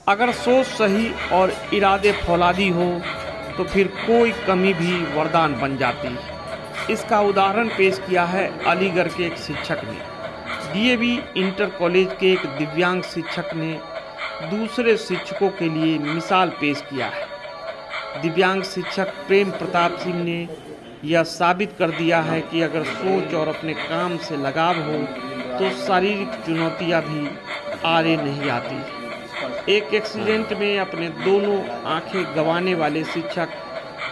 अगर सोच सही और इरादे फौलादी हो तो फिर कोई कमी भी वरदान बन जाती। इसका उदाहरण पेश किया है अलीगढ़ के एक शिक्षक ने। डीएवी इंटर कॉलेज के एक दिव्यांग शिक्षक ने दूसरे शिक्षकों के लिए मिसाल पेश किया है। दिव्यांग शिक्षक प्रेम प्रताप सिंह ने यह साबित कर दिया है कि अगर सोच और अपने काम से लगाव हो तो शारीरिक चुनौतियां भी आड़े नहीं आती। एक एक्सीडेंट में अपने दोनों आंखें गंवाने वाले शिक्षक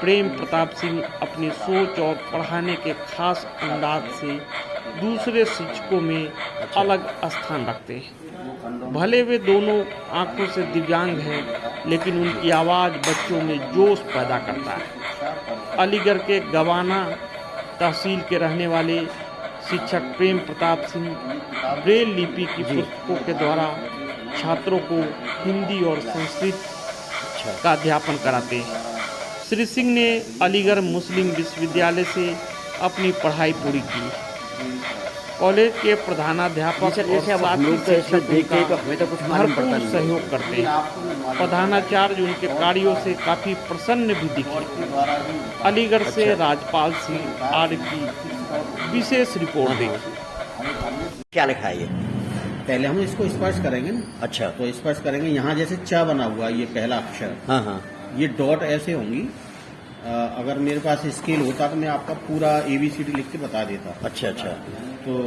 प्रेम प्रताप सिंह अपनी सोच और पढ़ाने के खास अंदाज से दूसरे शिक्षकों में अलग स्थान रखते हैं। भले वे दोनों आंखों से दिव्यांग हैं, लेकिन उनकी आवाज़ बच्चों में जोश पैदा करता है। अलीगढ़ के गवाना तहसील के रहने वाले शिक्षक प्रेम प्रताप सिंह ब्रेल लिपि की पुस्तकों के द्वारा छात्रों को हिंदी और संस्कृत का अध्यापन कराते हैं। श्री सिंह ने अलीगढ़ मुस्लिम विश्वविद्यालय से अपनी पढ़ाई पूरी की। कॉलेज के प्रधानाध्यापक और साथी शिक्षक भरपूर सहयोग करते हैं। प्रधानाचार्य उनके कार्यों से काफ़ी प्रसन्न भी दिखे। अलीगढ़ से राजपाल सिंह आर की विशेष रिपोर्ट देखी। क्या लिखा है ये? पहले हम इसको स्पर्श करेंगे ना। अच्छा, तो स्पर्श करेंगे, यहाँ जैसे च बना हुआ ये पहला अक्षर। हाँ हाँ। ये डॉट ऐसे होंगी। अगर मेरे पास स्केल होता तो मैं आपका पूरा ABCD लिख के बता देता। अच्छा अच्छा। तो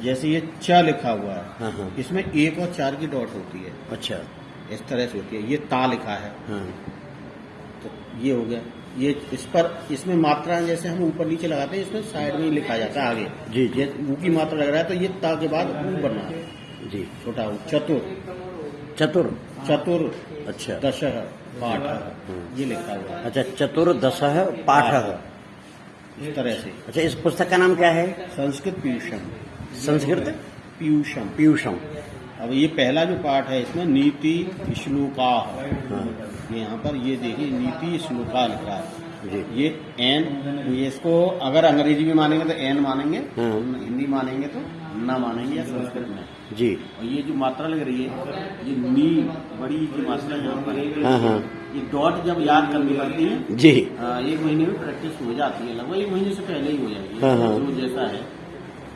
जैसे ये च लिखा हुआ है, हाँ हाँ। इसमें 1 और 4 की डॉट होती है। अच्छा। इस तरह से होती है। ये ता लिखा है। हाँ। तो ये हो गया। ये इस पर इसमें मात्राएं जैसे हम ऊपर नीचे लगाते हैं, इसमें साइड में ही लिखा जाता है आगे। जी जी। ये ऊ की मात्रा लग रहा है तो ये ता के बाद ऊ बनना है। जी। छोटा ऊ। चतुर। चतुर। चतुर अच्छा। दशः पाठ ये लिखा हुआ है। अच्छा, चतुर्दशः पाठः। इस तरह से। अच्छा, इस पुस्तक का नाम क्या है? संस्कृत पीयूषम। संस्कृत पीयूषम। पीयूषम। अब ये पहला जो पाठ है इसमें नीति श्लोका। हाँ। ये यहाँ पर ये देखिए नीति श्लोका लिखा है। जी। ये एन, ये इसको अगर अंग्रेजी में मानेंगे तो एन मानेंगे, हाँ। हिंदी मानेंगे तो न मानेंगे, या संस्कृत में। जी। और ये जो मात्रा लग रही है, ये नी बड़ी की मात्रा यहाँ पर है। हाँ हाँ। ये डॉट जब याद करनी पड़ती है जी। 1 महीने में प्रैक्टिस हो जाती है, लगभग 1 महीने से पहले ही हो जाएगी। हाँ हाँ। जो जैसा है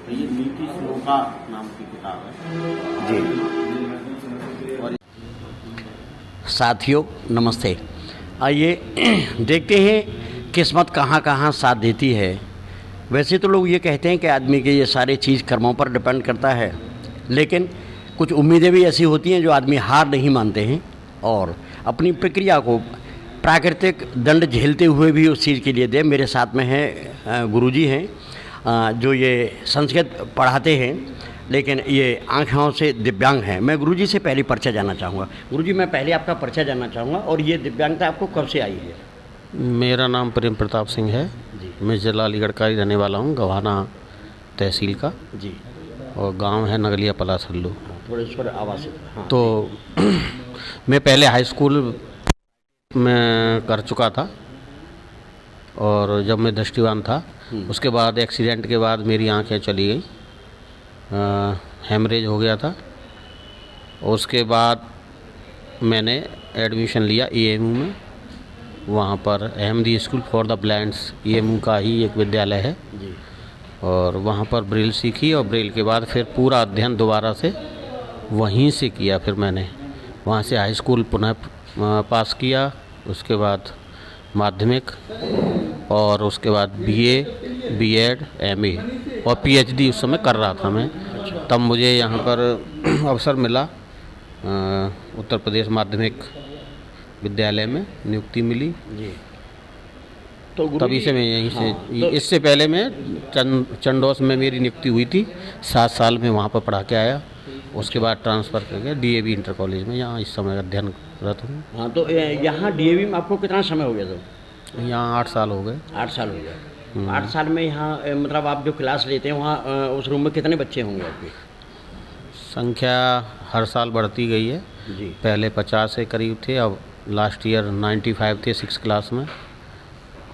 तो ये नीति श्लोका नाम की किताब है। जी। और साथियों नमस्ते। आइए देखते हैं किस्मत कहाँ कहाँ साथ देती है। वैसे तो लोग ये कहते हैं कि आदमी के ये सारे चीज़ कर्मों पर डिपेंड करता है, लेकिन कुछ उम्मीदें भी ऐसी होती हैं जो आदमी हार नहीं मानते हैं और अपनी प्रक्रिया को प्राकृतिक दंड झेलते हुए भी उस चीज़ के लिए दे। मेरे साथ में हैं गुरुजी हैं जो ये संस्कृत पढ़ाते हैं, लेकिन ये आँखों से दिव्यांग हैं। मैं गुरुजी से पहले परिचय जानना चाहूँगा। गुरुजी, मैं पहले आपका परिचय जानना चाहूँगा और ये दिव्यांगता आपको कब से आई है? मेरा नाम प्रेम प्रताप सिंह है जी। मैं जिला अलीगढ़ का ही रहने वाला हूँ, गवाना तहसील का। जी। और गांव है नगलिया पलासल्लू। थोड़े इस पर आवाज़ से। हाँ। तो मैं पहले हाई स्कूल में कर चुका था और जब मैं दृष्टिवान था उसके बाद एक्सीडेंट के बाद मेरी आंखें चली गई, हेमरेज हो गया था। उसके बाद मैंने एडमिशन लिया EMU में। वहाँ पर Ahmadi school for the blinds EMU का ही एक विद्यालय है जी। और वहाँ पर ब्रेल सीखी और ब्रेल के बाद फिर पूरा अध्ययन दोबारा से वहीं से किया। फिर मैंने वहाँ से हाई स्कूल पुनः पास किया, उसके बाद माध्यमिक और उसके बाद BA, B.Ed, MA और PhD उस समय कर रहा था मैं। तब मुझे यहाँ पर अवसर मिला, उत्तर प्रदेश माध्यमिक विद्यालय में नियुक्ति मिली जी। तो तभी से मैं यहीं से तो इससे पहले मैं चंडोस में मेरी नियुक्ति हुई थी, 7 साल में वहाँ पर पढ़ा के आया। उसके बाद ट्रांसफ़र कर गया DAV इंटर कॉलेज में, यहाँ इस समय अध्ययनरत हूँ। हाँ, तो यहाँ DAV में आपको कितना समय हो गया? तो यहाँ 8 साल हो गए। 8 साल हो गया। 8 साल में यहाँ मतलब आप जो क्लास लेते हैं वहाँ उस रूम में कितने बच्चे होंगे आपके? संख्या हर साल बढ़ती गई है जी। पहले 50 के करीब थे, अब लास्ट ईयर 95 थे 6 क्लास में,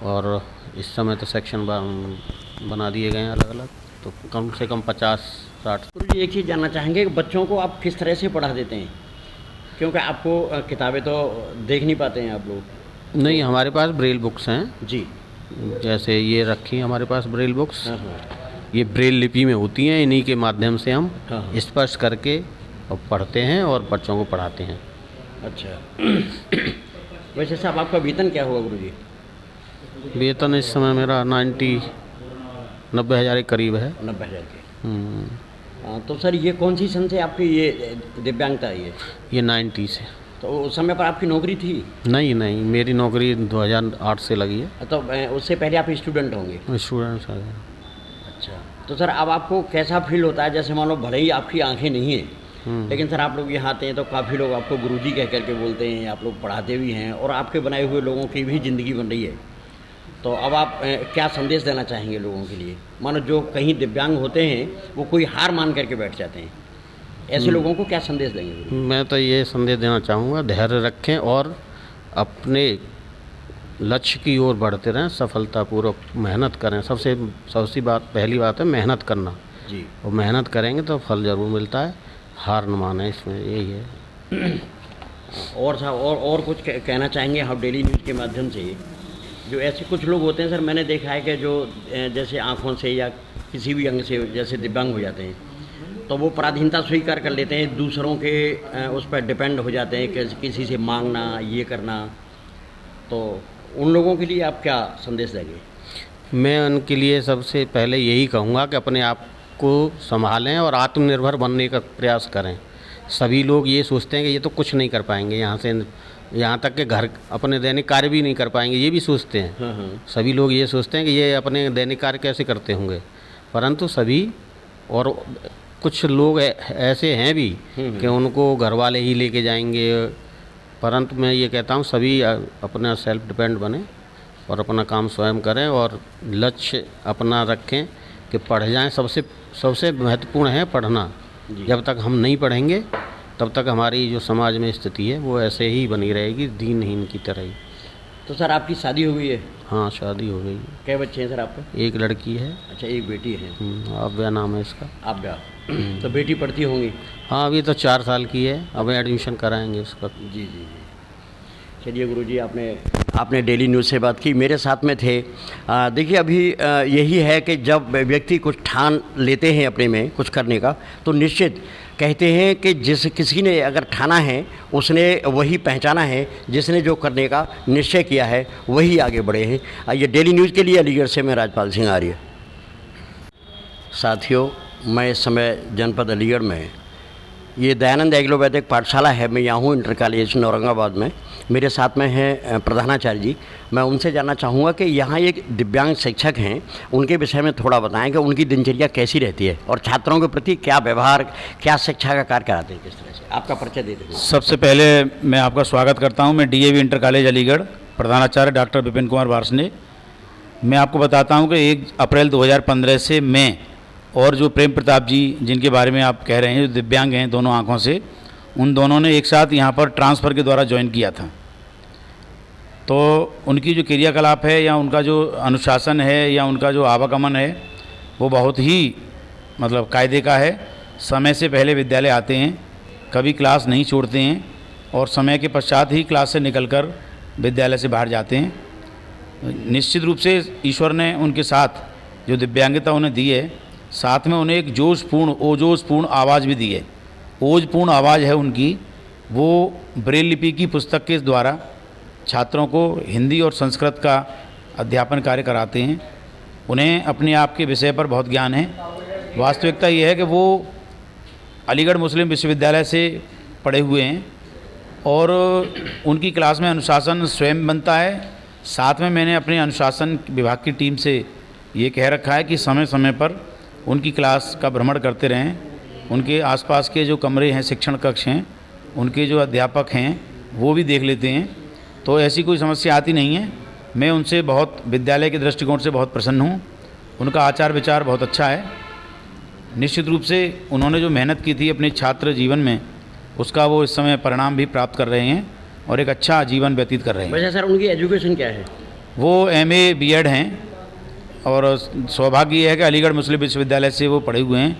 और इस समय तो सेक्शन बना दिए गए हैं अलग अलग, तो कम से कम 50-60। गुरु जी, एक चीज़ जानना चाहेंगे कि बच्चों को आप किस तरह से पढ़ा देते हैं? क्योंकि आपको किताबें तो देख नहीं पाते हैं आप लोग। नहीं, हमारे पास ब्रेल बुक्स हैं। जी। जैसे ये रखी हैं हमारे पास ब्रेल बुक्स, हाँ हाँ ये ब्रेल लिपि में होती हैं। इन्हीं के माध्यम से हम हाँ। स्पर्श करके और पढ़ते हैं और बच्चों को पढ़ाते हैं। अच्छा। वैसे साहब आपका वेतन क्या हुआ गुरुजी? वेतन इस समय मेरा 90 हज़ार के करीब है। 90,000 के। हम्म। तो सर ये कौन सी सन से आपकी ये दिव्यांगता है ये 90 से। तो उस समय पर आपकी नौकरी थी? नहीं, मेरी नौकरी 2008 से लगी है। तो उससे पहले आप स्टूडेंट होंगे? स्टूडेंट। अच्छा। तो सर अब आपको कैसा फील होता है, जैसे मान लो भले ही आपकी आंखें नहीं हैं, लेकिन सर आप लोग यहाँ आते हैं तो काफ़ी लोग आपको गुरुजी कह करके बोलते हैं, आप लोग पढ़ाते भी हैं और आपके बनाए हुए लोगों की भी ज़िंदगी बन रही है। तो अब आप क्या संदेश देना चाहेंगे लोगों के लिए? मानो जो कहीं दिव्यांग होते हैं वो कोई हार मान करके बैठ जाते हैं, ऐसे लोगों को क्या संदेश देंगे? मैं तो ये संदेश देना चाहूँगा, धैर्य रखें और अपने लक्ष्य की ओर बढ़ते रहें, सफलतापूर्वक मेहनत करें। सबसे पहली बात है मेहनत करना जी। और मेहनत करेंगे तो फल ज़रूर मिलता है, हार न माने, इसमें यही है। और साहब और कुछ कहना चाहेंगे आप डेली न्यूज़ के माध्यम से? जो ऐसे कुछ लोग होते हैं सर, मैंने देखा है कि जो जैसे आँखों से या किसी भी अंग से जैसे दिव्यांग हो जाते हैं तो वो पराधीनता स्वीकार कर लेते हैं, दूसरों के उस पर डिपेंड हो जाते हैं, किसी से मांगना, ये करना। तो उन लोगों के लिए आप क्या संदेश देंगे? मैं उनके लिए सबसे पहले यही कहूँगा कि अपने आप को संभालें और आत्मनिर्भर बनने का प्रयास करें। सभी लोग ये सोचते हैं कि ये तो कुछ नहीं कर पाएंगे, यहाँ तक कि घर अपने दैनिक कार्य भी नहीं कर पाएंगे, ये भी सोचते हैं। हाँ। सभी लोग ये सोचते हैं कि ये अपने दैनिक कार्य कैसे करते होंगे, परंतु सभी और कुछ लोग ऐसे हैं भी कि उनको घर वाले ही लेके जाएंगे। परंतु मैं ये कहता हूँ सभी अपना सेल्फ डिपेंड बने और अपना काम स्वयं करें और लक्ष्य अपना रखें कि पढ़ जाएं। सबसे महत्वपूर्ण है पढ़ना। जब तक हम नहीं पढ़ेंगे तब तक हमारी जो समाज में स्थिति है वो ऐसे ही बनी रहेगी, दीनहीन की तरह ही। तो सर आपकी शादी हो गई है? हाँ, शादी हो गई। क्या बच्चे हैं सर आपके? एक लड़की है। अच्छा, एक बेटी है। आव्या नाम है इसका। आव्या। तो बेटी पढ़ती होंगी? हाँ, अभी तो 4 साल की है, अब एडमिशन कराएंगे उसका। जी। चलिए गुरुजी, आपने डेली न्यूज़ से बात की, मेरे साथ में थे। देखिए अभी यही है कि जब व्यक्ति कुछ ठान लेते हैं अपने में कुछ करने का, तो निश्चित कहते हैं कि किसी ने अगर ठाना है उसने वही पहचाना है, जिसने जो करने का निश्चय किया है वही आगे बढ़े हैं। ये डेली न्यूज़ के लिए अलीगढ़ से मैं राजपाल सिंह आर्य। साथियों, मैं इस समय जनपद अलीगढ़ में, ये दयानंद एग्लो वैदिक पाठशाला है, मैं यहाँ हूँ इंटर कॉलेज औरंगाबाद में। मेरे साथ में हैं प्रधानाचार्य जी। मैं उनसे जानना चाहूँगा कि यहाँ एक दिव्यांग शिक्षक हैं, उनके विषय में थोड़ा बताएं कि उनकी दिनचर्या कैसी रहती है और छात्रों के प्रति क्या व्यवहार, क्या शिक्षा का कार्य कराते हैं, किस तरह से। आपका परिचय दे दीजिए। सबसे पहले मैं आपका स्वागत करता हूँ। मैं DAV इंटर कॉलेज अलीगढ़ प्रधानाचार्य डॉक्टर विपिन कुमार वार्ष्णेय। मैं आपको बताता हूँ कि 1 अप्रैल 2015 से मैं और जो प्रेम प्रताप जी जिनके बारे में आप कह रहे हैं, जो दिव्यांग हैं दोनों आँखों से, उन दोनों ने एक साथ यहाँ पर ट्रांसफ़र के द्वारा ज्वाइन किया था। तो उनकी जो क्रियाकलाप है या उनका जो अनुशासन है या उनका जो आवागमन है वो बहुत ही मतलब कायदे का है। समय से पहले विद्यालय आते हैं, कभी क्लास नहीं छोड़ते हैं और समय के पश्चात ही क्लास से निकलकर विद्यालय से बाहर जाते हैं। निश्चित रूप से ईश्वर ने उनके साथ जो दिव्यांगता उन्हें दी है, साथ में उन्हें एक ओजपूर्ण आवाज़ भी दी है। ओजपूर्ण आवाज़ है उनकी, वो ब्रेल लिपि की पुस्तक के द्वारा छात्रों को हिंदी और संस्कृत का अध्यापन कार्य कराते हैं। उन्हें अपने आप के विषय पर बहुत ज्ञान है। वास्तविकता ये है कि वो अलीगढ़ मुस्लिम विश्वविद्यालय से पढ़े हुए हैं और उनकी क्लास में अनुशासन स्वयं बनता है। साथ में मैंने अपने अनुशासन विभाग की टीम से ये कह रखा है कि समय समय पर उनकी क्लास का भ्रमण करते रहें। उनके आसपास के जो कमरे हैं, शिक्षण कक्ष हैं, उनके जो अध्यापक हैं वो भी देख लेते हैं। तो ऐसी कोई समस्या आती नहीं है। मैं उनसे बहुत विद्यालय के दृष्टिकोण से बहुत प्रसन्न हूँ। उनका आचार विचार बहुत अच्छा है। निश्चित रूप से उन्होंने जो मेहनत की थी अपने छात्र जीवन में, उसका वो इस समय परिणाम भी प्राप्त कर रहे हैं और एक अच्छा जीवन व्यतीत कर रहे हैं। वैसे सर उनकी एजुकेशन क्या है? वो MA B.Ed हैं और सौभाग्य ये है कि अलीगढ़ मुस्लिम विश्वविद्यालय से वो पढ़े हुए हैं,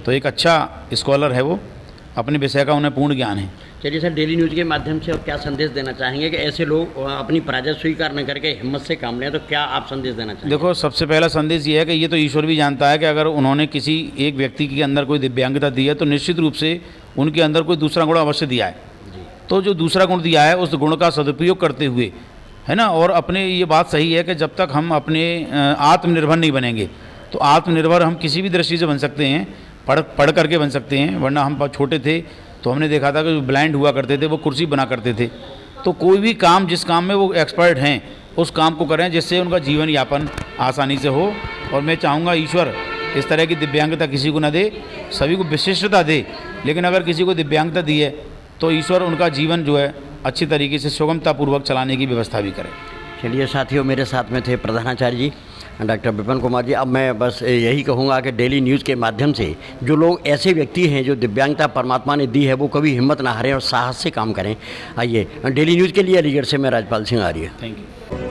तो एक अच्छा स्कॉलर है वो। अपने विषय का उन्हें पूर्ण ज्ञान है। चलिए सर, डेली न्यूज़ के माध्यम से और क्या संदेश देना चाहेंगे कि ऐसे लोग अपनी पराजय स्वीकार न करके हिम्मत से काम लें, तो क्या आप संदेश देना चाहेंगे? देखो, सबसे पहला संदेश ये है कि ये तो ईश्वर भी जानता है कि अगर उन्होंने किसी एक व्यक्ति के अंदर कोई दिव्यांगता दी है तो निश्चित रूप से उनके अंदर कोई दूसरा गुण अवश्य दिया है। तो जो दूसरा गुण दिया है उस गुण का सदुपयोग करते हुए, है ना, और अपने ये बात सही है कि जब तक हम अपने आत्मनिर्भर नहीं बनेंगे तो आत्मनिर्भर हम किसी भी दृष्टि से बन सकते हैं, पढ़ करके बन सकते हैं। वरना हम छोटे थे तो हमने देखा था कि जो ब्लाइंड हुआ करते थे वो कुर्सी बना करते थे। तो कोई भी काम जिस काम में वो एक्सपर्ट हैं उस काम को करें जिससे उनका जीवन यापन आसानी से हो। और मैं चाहूँगा ईश्वर इस तरह की दिव्यांगता किसी को न दे, सभी को विशिष्टता दे, लेकिन अगर किसी को दिव्यांगता दी है तो ईश्वर उनका जीवन जो है अच्छी तरीके से सुगमतापूर्वक चलाने की व्यवस्था भी करे। चलिए साथियों, मेरे साथ में थे प्रधानाचार्य जी डॉक्टर विपिन कुमार जी। अब मैं बस यही कहूँगा कि डेली न्यूज़ के माध्यम से जो लोग ऐसे व्यक्ति हैं जो दिव्यांगता परमात्मा ने दी है वो कभी हिम्मत ना हारें और साहस से काम करें। आइए, डेली न्यूज़ के लिए अलीगढ़ से मैं राजपाल सिंह आर्य। Thank you.